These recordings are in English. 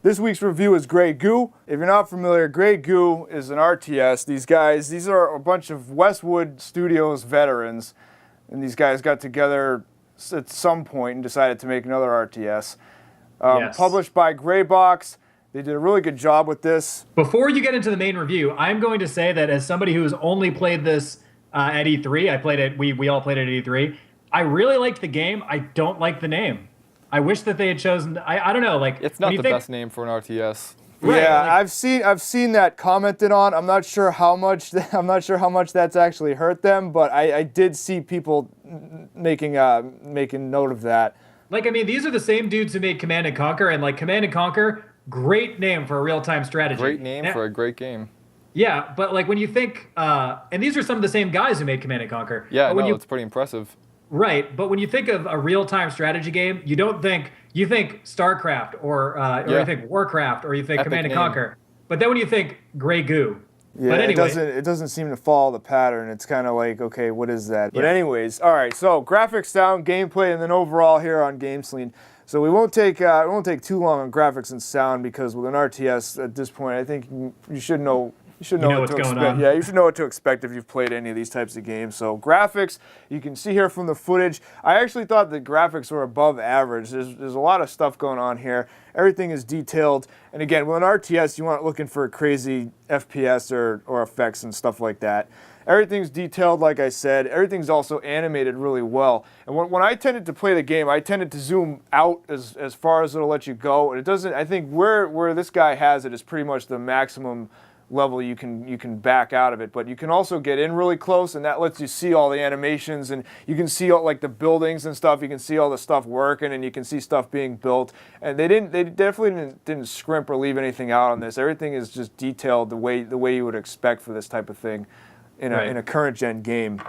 This week's review is Grey Goo. If you're not familiar, Grey Goo is an RTS. These are a bunch of Westwood Studios veterans, and these guys got together at some point and decided to make another RTS. Yes. Published by Greybox. They did a really good job with this. Before you get into the main review, I'm going to say that as somebody who has only played this at E3, I played it. We all played it at E3. I really liked the game. I don't like the name. I wish that they had chosen. I don't know. Like, it's not the best name for an RTS. Right, yeah, like, I've seen that commented on. I'm not sure how much that's actually hurt them, but I did see people making note of that. Like, I mean, these are the same dudes who made Command and Conquer, and like Command and Conquer, great name for a real-time strategy. Great name for a great game. Yeah, but like when you think, and these are some of the same guys who made Command and Conquer. Yeah, no, it's pretty impressive. Right, but when you think of a real-time strategy game, you think StarCraft or you think Warcraft or you think Epic Command and name. Conquer. But then when you think Grey Goo, Yeah, but anyway, it doesn't seem to follow the pattern. It's kind of like, okay, what is that? But Yeah. anyways, all right. So graphics, sound, gameplay, and then overall here on GameSlean. So we won't take too long on graphics and sound because with an RTS at this point, I think you should know. You should know what what's to going expect. on. Yeah, you should know what to expect if you've played any of these types of games. So graphics, you can see here from the footage. I actually thought the graphics were above average. There's a lot of stuff going on here. Everything is detailed. And again, with an RTS, you aren't looking for crazy FPS or effects and stuff like that. Everything's detailed, like I said. Everything's also animated really well. And when I tended to play the game, I tended to zoom out as far as it'll let you go. And it doesn't. I think where this guy has it is pretty much the maximum level you can back out of it, but you can also get in really close, and that lets you see all the animations, and you can see all like the buildings and stuff. You can see all the stuff working, and you can see stuff being built. And they definitely didn't scrimp or leave anything out on this. Everything is just detailed the way you would expect for this type of thing in a current gen game.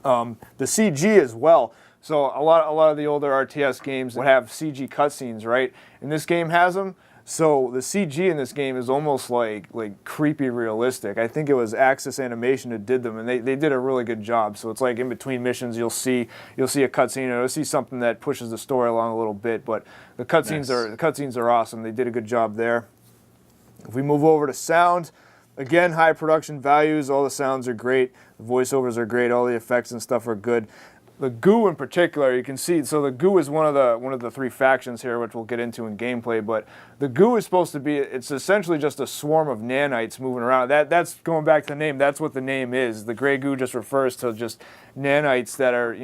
The CG as well. So a lot of the older RTS games would have CG cutscenes, right? And this game has them. So the CG in this game is almost like creepy realistic. I think it was Axis Animation that did them, and they did a really good job. So it's like in between missions, you'll see a cutscene, or you'll see something that pushes the story along a little bit. But the cutscenes are awesome. They did a good job there. If we move over to sound, again, high production values. All the sounds are great. The voiceovers are great. All the effects and stuff are good. The Goo in particular, you can see, so the Goo is one of the three factions here, which we'll get into in gameplay, but the Goo is supposed to be, it's essentially just a swarm of nanites moving around. That's going back to the name, that's what the name is. The Grey Goo just refers to just nanites that are,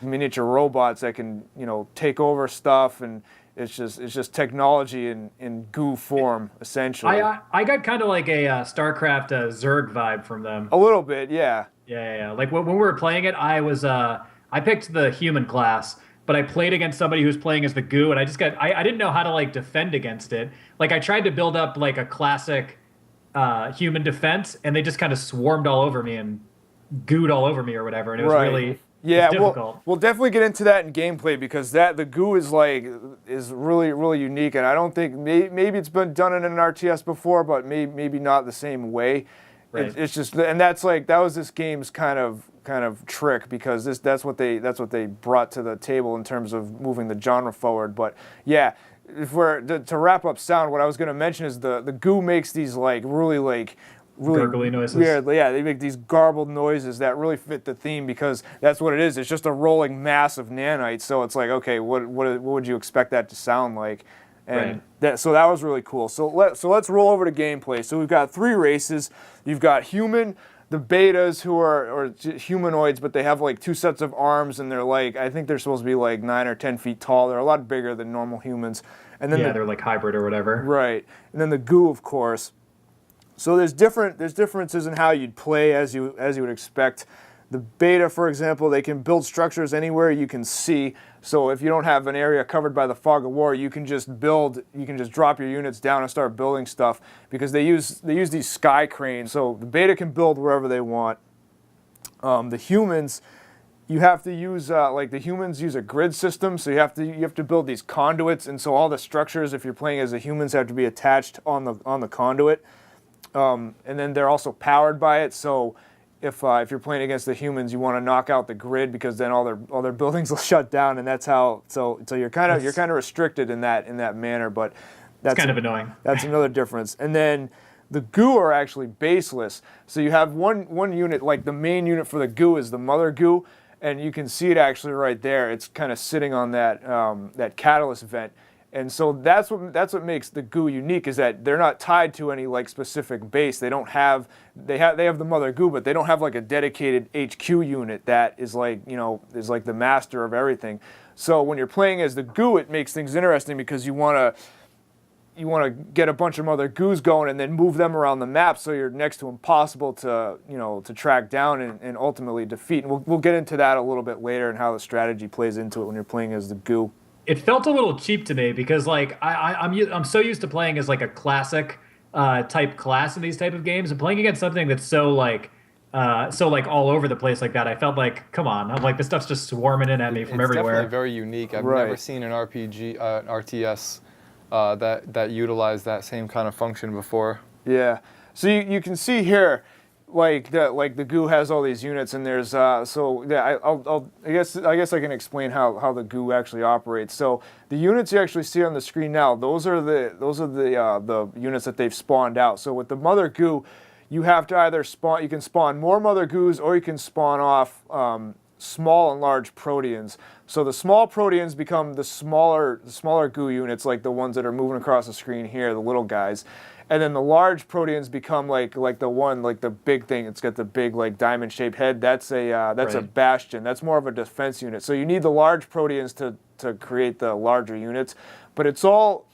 miniature robots that can, take over stuff, and it's just technology in goo form, essentially. I got kind of like a StarCraft Zerg vibe from them. A little bit, yeah. Yeah. Like when we were playing it, I picked the human class, but I played against somebody who was playing as the Goo, and I didn't know how to like defend against it. Like I tried to build up like a classic human defense, and they just kind of swarmed all over me and gooed all over me or whatever, and it was really difficult. We'll definitely get into that in gameplay because the Goo is really really unique, and I don't think maybe it's been done in an RTS before, but maybe not the same way. Right. It's just, and that was this game's kind of trick because that's what they brought to the table in terms of moving the genre forward. But yeah, if we're to wrap up sound, what I was going to mention is the Goo makes these really gurgly noises. Yeah, they make these garbled noises that really fit the theme because that's what it is. It's just a rolling mass of nanites. So it's like, okay, what would you expect that to sound like? And so that was really cool. So let's roll over to gameplay. So we've got three races. You've got human, the betas who are humanoids, but they have like two sets of arms, and I think they're supposed to be like 9 or 10 feet tall. They're a lot bigger than normal humans. And then they're like hybrid or whatever. Right. And then the Goo, of course. So there's differences in how you'd play as you would expect. The beta, for example, they can build structures anywhere you can see. So if you don't have an area covered by the fog of war, you can just drop your units down and start building stuff because they use these sky cranes. So the beta can build wherever they want. The humans, you have to use the humans use a grid system, so you have to build these conduits, and so all the structures, if you're playing as the humans, have to be attached on the conduit. And then they're also powered by it. So if you're playing against the humans, you want to knock out the grid because then all their buildings will shut down, and that's how. So you're kind of restricted in that manner. But It's kind of annoying. That's another difference. And then the goo are actually baseless. So you have one unit, like the main unit for the goo is the mother goo, and you can see it actually right there. It's kind of sitting on that catalyst vent. And so that's what makes the goo unique, is that they're not tied to any like specific base. They have the mother goo, but they don't have like a dedicated HQ unit that is like, is like the master of everything. So when you're playing as the goo, it makes things interesting because you want to get a bunch of mother goos going and then move them around the map so you're next to impossible to track down and ultimately defeat. And we'll get into that a little bit later and how the strategy plays into it when you're playing as the goo. It felt a little cheap to me because like I'm so used to playing as like a classic type class in these type of games, and playing against something that's so like all over the place like that. I felt like, come on, I'm like, this stuff's just swarming in at me from everywhere. It's definitely very unique. I've never seen an RPG RTS that utilized that same kind of function before. Yeah. So you can see here, like the goo has all these units, and there's I guess I can explain how the goo actually operates. So the units you actually see on the screen now, those are the units that they've spawned out. So with the mother goo, you have to either you can spawn more mother goos, or you can spawn off small and large proteans. So the small proteans become the smaller goo units, like the ones that are moving across the screen here, the little guys. And then the large proteans become like the big thing. It's got the big like diamond-shaped head. That's a bastion. That's more of a defense unit. So you need the large proteans to create the larger units. But it's all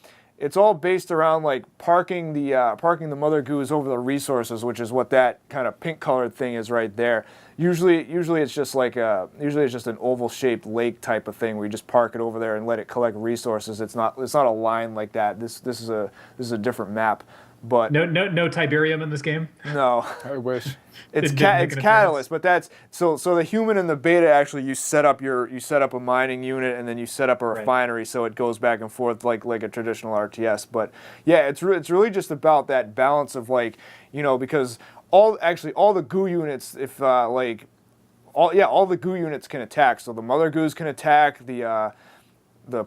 based around like parking the mother goos over the resources, which is what that kind of pink colored thing is right there. Usually it's just an oval shaped lake type of thing where you just park it over there and let it collect resources. It's not a line like that. This is a different map. But no Tiberium in this game. No, I wish. It's Catalyst, but that's so the human and the beta actually you set up a mining unit and then you set up a refinery, so it goes back and forth like a traditional RTS. But yeah, it's really just about that balance of like, because all the goo units, if all the goo units can attack. So the mother goos can attack, the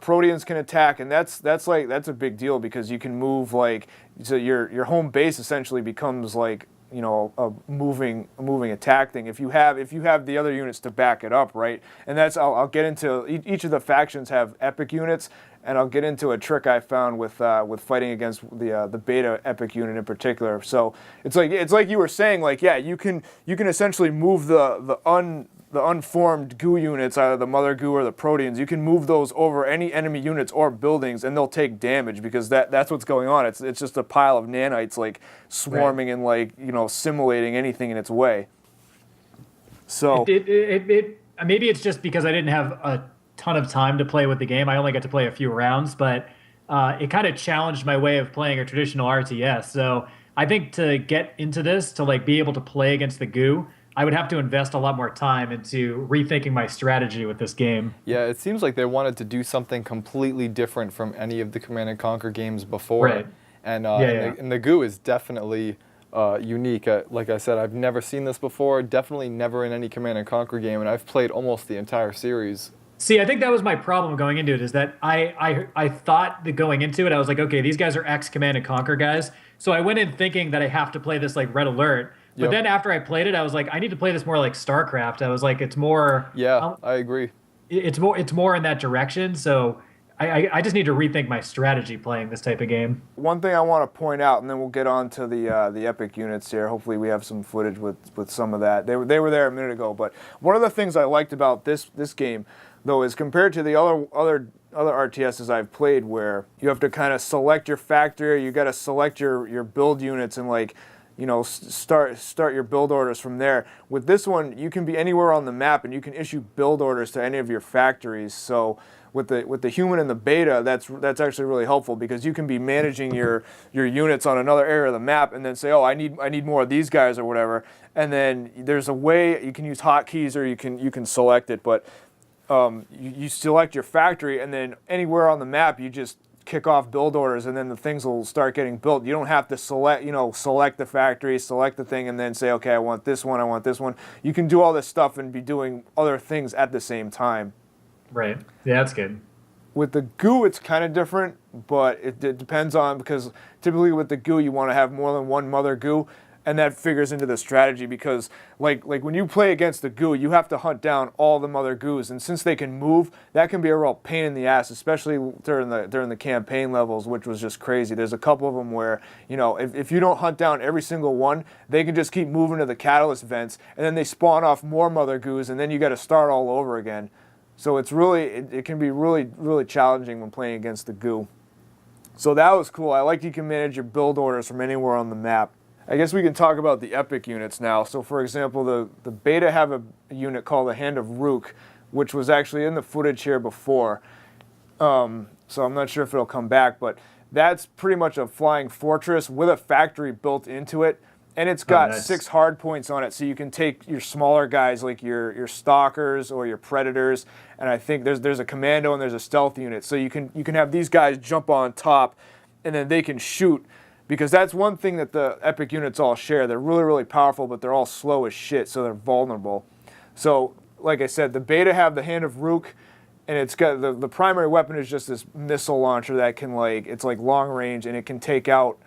proteans can attack, and that's a big deal because you can move like, so your home base essentially becomes like, a moving attack thing if you have the other units to back it up, right? And that's I'll get into each of the factions have epic units, and I'll get into a trick I found with fighting against the beta epic unit in particular. So it's like you were saying, like, yeah, you can essentially move the unformed goo units, either the mother goo or the proteans. You can move those over any enemy units or buildings, and they'll take damage because that's what's going on. It's just a pile of nanites like swarming and like simulating anything in its way. So it maybe it's just because I didn't have a ton of time to play with the game. I only got to play a few rounds, but it kind of challenged my way of playing a traditional RTS. So I think to get into this, to like be able to play against the goo, I would have to invest a lot more time into rethinking my strategy with this game. Yeah, it seems like they wanted to do something completely different from any of the Command & Conquer games before. Right. And the goo is definitely unique. Like I said, I've never seen this before, definitely never in any Command & Conquer game, and I've played almost the entire series. See, I think that was my problem going into it, is that I thought that going into it, I was like, okay, these guys are ex-Command & Conquer guys. So I went in thinking that I have to play this like Red Alert. But then after I played it, I was like, I need to play this more like StarCraft. I was like, it's more... Yeah, I agree. It's more in that direction, so I just need to rethink my strategy playing this type of game. One thing I want to point out, and then we'll get on to the epic units here. Hopefully we have some footage with some of that. They were there a minute ago, but one of the things I liked about this game, though, is compared to the other RTSs I've played, where you have to kind of select your factory, you got to select your build units and like, start your build orders from there. With this one, you can be anywhere on the map and you can issue build orders to any of your factories. So with the human and the beta, that's actually really helpful because you can be managing your units on another area of the map and then say, oh, I need more of these guys or whatever. And then there's a way you can use hotkeys or you can select it, but you select your factory and then anywhere on the map you just kick off build orders and then the things will start getting built. You don't have to select the factory, select the thing and then say, okay, I want this one, I want this one. You can do all this stuff and be doing other things at the same time. Right. Yeah, that's good. With the goo, it's kind of different, but it depends on, because typically with the goo, you want to have more than one mother goo, and that figures into the strategy because, like when you play against the goo, you have to hunt down all the mother goos, and since they can move, that can be a real pain in the ass, especially during the campaign levels, which was just crazy. There's a couple of them where, you know, if you don't hunt down every single one, they can just keep moving to the catalyst vents, and then they spawn off more mother goos, and then you got to start all over again. So it's really, it can be really, really challenging when playing against the goo. So that was cool. I like you can manage your build orders from anywhere on the map. I guess we can talk about the epic units now. So for example, the beta have a unit called the Hand of Rook, which was actually in the footage here before. So I'm not sure if it'll come back, but that's pretty much a flying fortress with a factory built into it. And it's got 6 hard points on it, so you can take your smaller guys like your stalkers or your predators, and I think there's a commando and there's a stealth unit. So you can have these guys jump on top, and then they can shoot, because that's one thing that the epic units all share. They're really, really powerful, but they're all slow as shit, so they're vulnerable. So like I said, the beta have the Hand of Rook, and it's got the primary weapon is just this missile launcher that can it's like long range, and it can take out,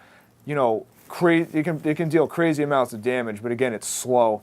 you know, crazy. It can deal crazy amounts of damage, but again, it's slow.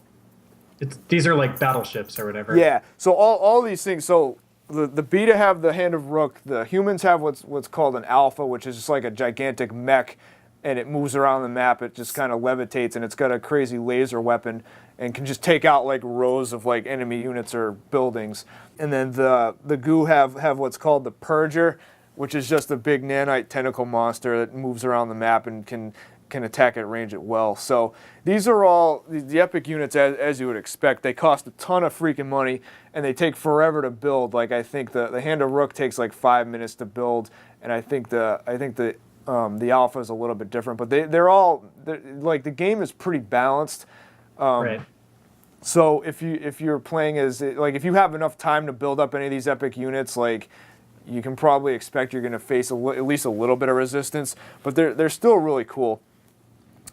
These are like battleships or whatever. Yeah. So all these things. So the beta have the Hand of Rook. The humans have what's called an alpha, which is just like a gigantic mech, and it moves around the map. It just kind of levitates, and it's got a crazy laser weapon and can just take out like rows of like enemy units or buildings. And then the goo have what's called the Purger, which is just a big nanite tentacle monster that moves around the map and can attack at range at well. So these are all the epic units as you would expect. They cost a ton of freaking money, and they take forever to build. Like I think the Hand of Rook takes like 5 minutes to build, and I think the alpha is a little bit different. But they're like, the game is pretty balanced. Right. So if you're playing as, like, if you have enough time to build up any of these epic units, like, you can probably expect you're going to face at least a little bit of resistance, but they're still really cool.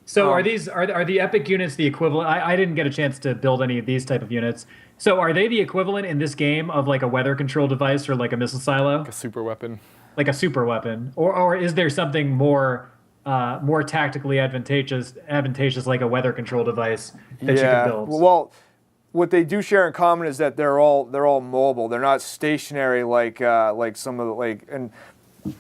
So are the epic units the equivalent? I didn't get a chance to build any of these type of units. So are they the equivalent in this game of like a weather control device or like a missile silo? Like a super weapon. Like a super weapon, or is there something more tactically advantageous like a weather control device that you can build? Well, what they do share in common is that they're all mobile. They're not stationary like some of the and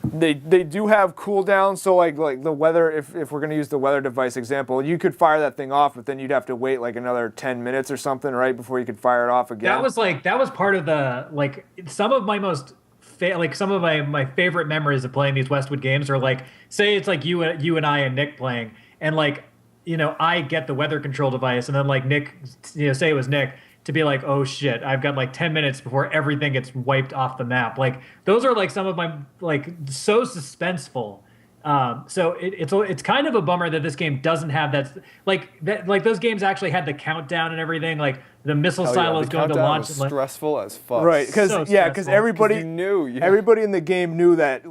they do have cooldowns. So like the weather, if we're gonna use the weather device example, you could fire that thing off, but then you'd have to wait like another 10 minutes or something, right, before you could fire it off again. That was part of the some of my most some of my favorite memories of playing these Westwood games are like, say it's like you and I and Nick playing, and like, you know, I get the weather control device, and then like Nick, you know, say it was Nick, to be like, oh shit, I've got like 10 minutes before everything gets wiped off the map. Like those are like some of my so suspenseful. So it's kind of a bummer that this game doesn't have that. Like those games actually had the countdown and everything. Like the missile silos going to launch. Was stressful as fuck. Right, because everybody knew. Yeah. Everybody in the game knew that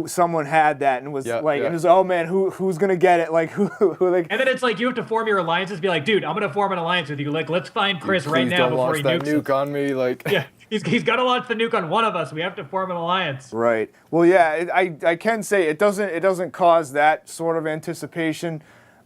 someone had that and was and it was, oh man, who's gonna get it? Like who like. And then it's like you have to form your alliances. Be like, dude, I'm gonna form an alliance with you. Like, let's find Chris right now before he nukes nuke on me. Like, yeah. He's got to launch the nuke on one of us. We have to form an alliance. Right. Well, yeah, I can say it doesn't cause that sort of anticipation.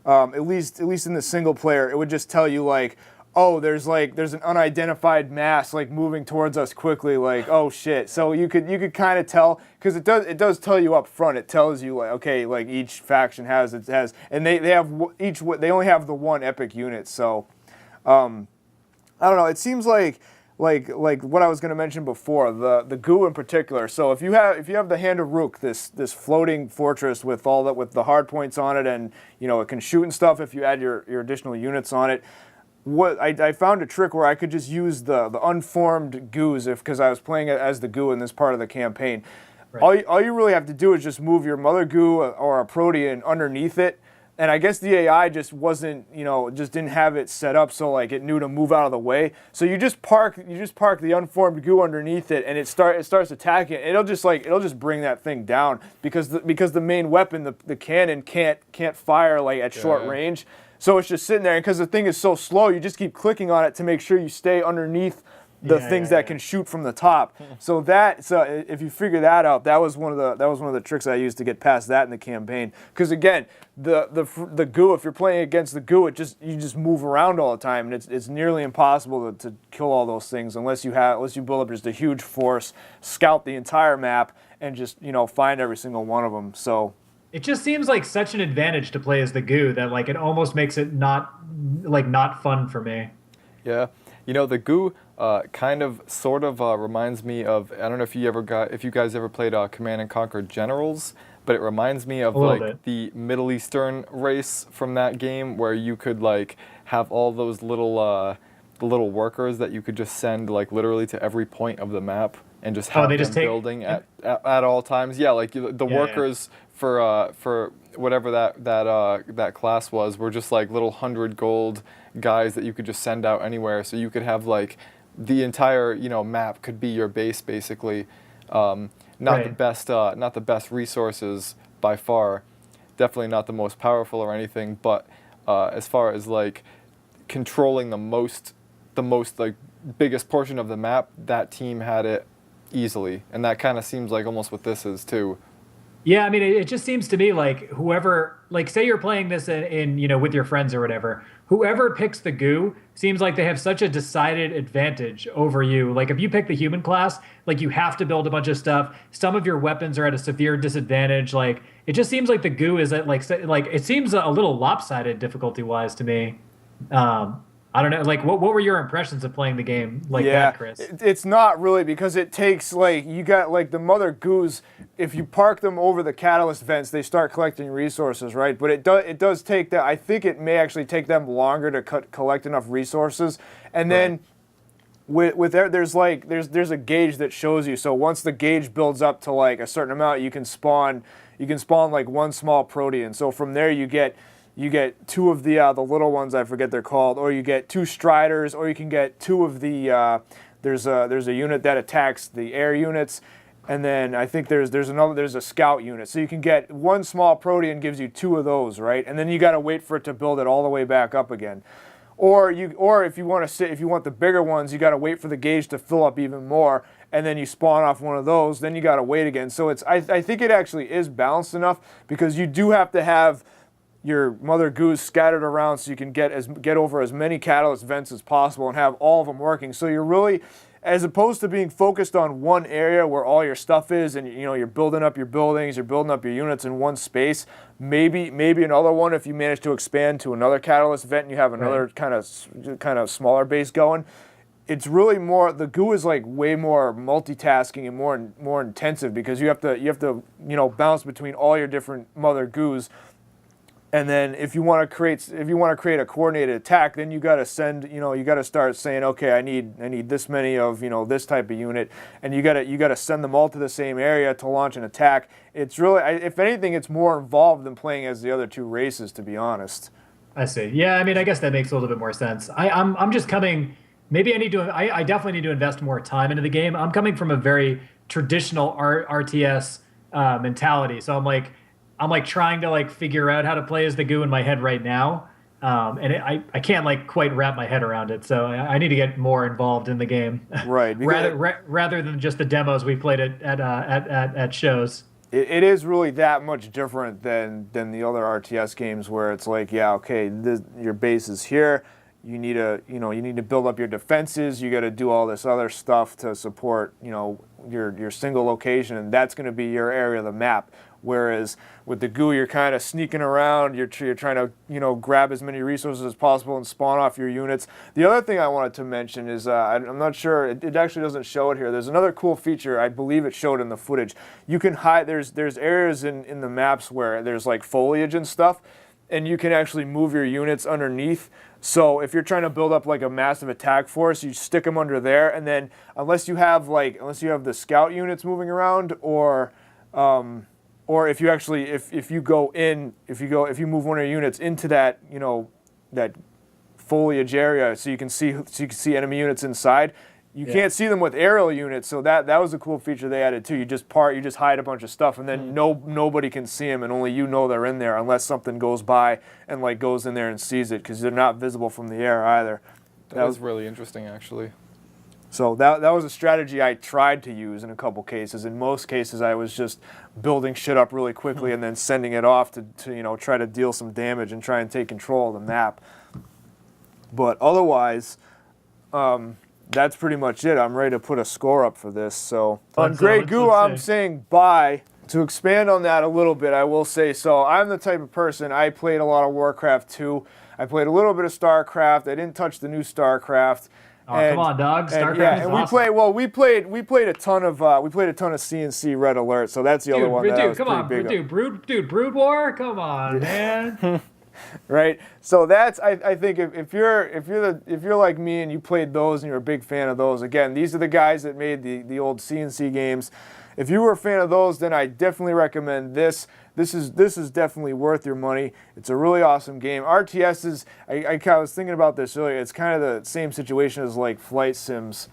At least in the single player, it would just tell you like, oh, there's an unidentified mass like moving towards us quickly. Like, oh shit. So you could kind of tell, because it does tell you up front. It tells you like, okay, like each faction has, and they only have the one epic unit. So I don't know. It seems like what I was going to mention before, the goo in particular. So if you have the Hand of Rook, this floating fortress with the hard points on it, and you know it can shoot and stuff if you add your additional units on it. What I found a trick where I could just use the unformed goos because I was playing it as the goo in this part of the campaign. Right. All you really have to do is just move your mother goo or a protean underneath it. And I guess the AI just wasn't, just didn't have it set up so like it knew to move out of the way. So you just park the unformed goo underneath it, and it starts attacking it. It'll just bring that thing down because the main weapon, the cannon, can't fire like at short range. So it's just sitting there, and because the thing is so slow, you just keep clicking on it to make sure you stay underneath the things that can shoot from the top. So if you figure that out, that was one of the tricks I used to get past that in the campaign. Because again, the goo, if you're playing against the goo, you just move around all the time, and it's nearly impossible to kill all those things unless you build up just a huge force, scout the entire map, and just find every single one of them. So it just seems like such an advantage to play as the goo that like it almost makes it not fun for me. Yeah. The goo sort of reminds me of, I don't know if you guys ever played Command and Conquer Generals, but it reminds me of the Middle Eastern race from that game where you could like have all those little workers that you could just send like literally to every point of the map and just have them building at all times. Yeah, like the workers for whatever that class were just like little 100 gold guys that you could just send out anywhere. So you could have like the entire map could be your base basically. Not the best resources by far. Definitely not the most powerful or anything. But as far as like controlling the most like biggest portion of the map, that team had it easily, and that kind of seems like almost what this is too. Yeah, I mean, it just seems to me like whoever, like, say you're playing this in with your friends or whatever, whoever picks the goo seems like they have such a decided advantage over you. Like, if you pick the human class, like, you have to build a bunch of stuff. Some of your weapons are at a severe disadvantage. Like, it just seems like the goo is at, like it seems a little lopsided difficulty-wise to me. I don't know. Like, what were your impressions of playing the game like that, Chris? It's not really, because it takes, like, you got, like, the mother goos, if you park them over the catalyst vents, they start collecting resources, right? But it does take that. I think it may actually take them longer to collect enough resources. And then there's a gauge that shows you. So once the gauge builds up to, like, a certain amount, you can spawn like one small protean. So from there you get two of the little ones, I forget they're called, or you get two striders, or you can get two of the there's a unit that attacks the air units, and then I think there's a scout unit. So you can get one small protean gives you two of those, right? And then you got to wait for it to build it all the way back up again. Or if you want the bigger ones, you got to wait for the gauge to fill up even more, and then you spawn off one of those. Then you got to wait again. So I think it actually is balanced enough, because you do have to have your mother goos scattered around so you can get over as many catalyst vents as possible and have all of them working. So you're really, as opposed to being focused on one area where all your stuff is, and you're building up your buildings, you're building up your units in one space. Maybe another one if you manage to expand to another catalyst vent and you have another kind of smaller base going. It's really more, the goo is like way more multitasking and more intensive, because you have to bounce between all your different mother goos. And then if you want to create a coordinated attack, then you got to start saying, okay, I need this many of this type of unit, and you got to send them all to the same area to launch an attack. It's really, if anything, it's more involved than playing as the other two races, to be honest. I see. Yeah, I mean, I guess that makes a little bit more sense. I'm just coming. Maybe I definitely need to invest more time into the game. I'm coming from a very traditional RTS mentality, so I'm like trying to like figure out how to play as the goo in my head right now, and I can't like quite wrap my head around it. So I need to get more involved in the game, right? rather than just the demos we played at shows. It is really that much different than the other RTS games, where it's like, yeah, okay, your base is here. You need to build up your defenses. You got to do all this other stuff to support your single location, and that's going to be your area of the map. Whereas with the goo, you're kind of sneaking around. You're trying to grab as many resources as possible and spawn off your units. The other thing I wanted to mention is I'm not sure, it actually doesn't show it here. There's another cool feature. I believe it showed in the footage. You can hide. There's areas in the maps where there's like foliage and stuff, and you can actually move your units underneath. So if you're trying to build up like a massive attack force, you stick them under there, and then unless you have the scout units moving around, or if you actually if you move one of your units into that that foliage area, so you can see enemy units inside. You can't see them with aerial units, so that was a cool feature they added too. You just hide a bunch of stuff, and then nobody can see them, and only they're in there, unless something goes by and like goes in there and sees it, because they're not visible from the air either. That was really interesting, actually. So that was a strategy I tried to use in a couple cases. In most cases, I was just building shit up really quickly and then sending it off to try to deal some damage and try and take control of the map. But otherwise, that's pretty much it. I'm ready to put a score up for this. So on Grey Goo, I'm saying bye. To expand on that a little bit, I will say, so I'm the type of person, I played a lot of Warcraft 2. I played a little bit of StarCraft. I didn't touch the new StarCraft. Oh, come on, dog! StarCraft is awesome. we played a ton of CNC Red Alert, so that's the other one that I was pretty big on. Brood War, come on, man. Right, so that's I think if you're like me and you played those and you're a big fan of those, again, these are the guys that made the old CNC games. If you were a fan of those, then I definitely recommend this. This is definitely worth your money. It's a really awesome game. RTSs, I was thinking about this earlier. It's kind of the same situation as like flight sims,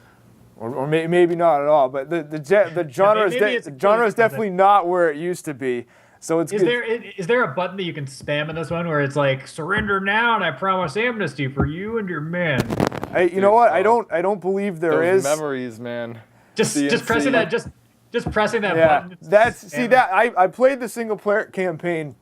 or maybe not at all. But the genre is definitely not where it used to be. So it's is there a button that you can spam in this one where it's like surrender now and I promise amnesty for you and your men? You know what? I don't believe there is. Memories, man. Just pressing that. Just pressing that button. I played the single player campaign,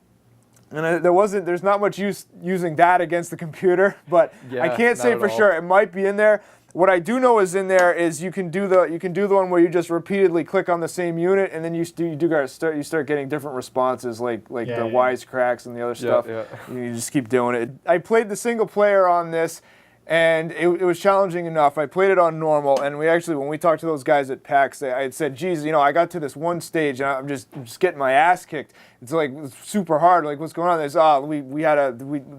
and there's not much use using that against the computer, but yeah, I can't say for sure. It might be in there. What I do know is in there is you can do the one where you just repeatedly click on the same unit, and then you start getting different responses like the wisecracks and the other stuff. Yeah. You just keep doing it. I played the single player on this. And it was challenging enough. I played it on normal, and when we talked to those guys at PAX, I had said, geez, I got to this one stage, and I'm just getting my ass kicked. It's like super hard. Like, what's going on?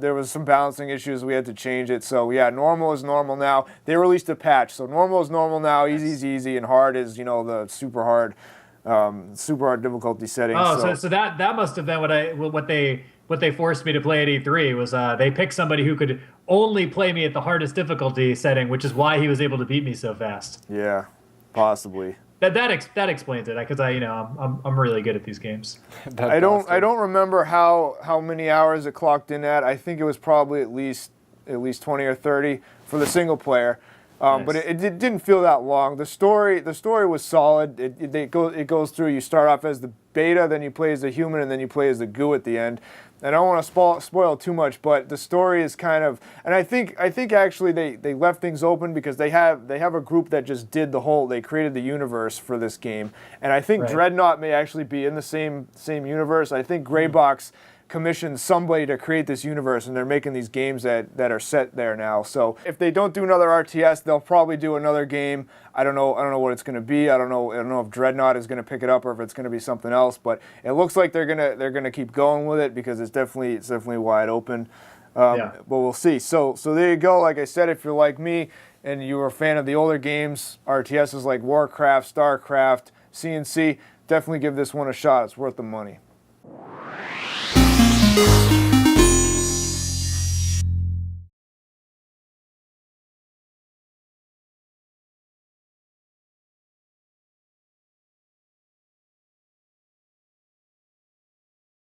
There was some balancing issues. We had to change it. So yeah, normal is normal now. They released a patch, so normal is normal now. Easy is easy, and hard is the super hard difficulty setting. So that must have been what they forced me to play at E3 was they picked somebody who could only play me at the hardest difficulty setting, which is why he was able to beat me so fast. Yeah, possibly. That explains it, because I'm really good at these games. I don't remember how many hours it clocked in at. I think it was probably at least 20 or 30 for the single player. Nice. But it didn't feel that long. The story was solid. It goes through. You start off as the beta, then you play as the human, and then you play as the goo at the end. And I don't want to spoil too much, but the story is kind of, and I think actually they left things open because they have a group that just they created the universe for this game, and I think Dreadnought may actually be in the same universe. I think Greybox commissioned somebody to create this universe, and they're making these games that are set there now. So if they don't do another RTS, they'll probably do another game. I don't know what it's going to be. I don't know if Dreadnought is going to pick it up or if it's going to be something else. But it looks like they're gonna keep going with it because it's definitely wide open. But we'll see. So there you go. Like I said, if you're like me and you were a fan of the older games, RTSs like Warcraft, StarCraft, CNC, definitely give this one a shot. It's worth the money.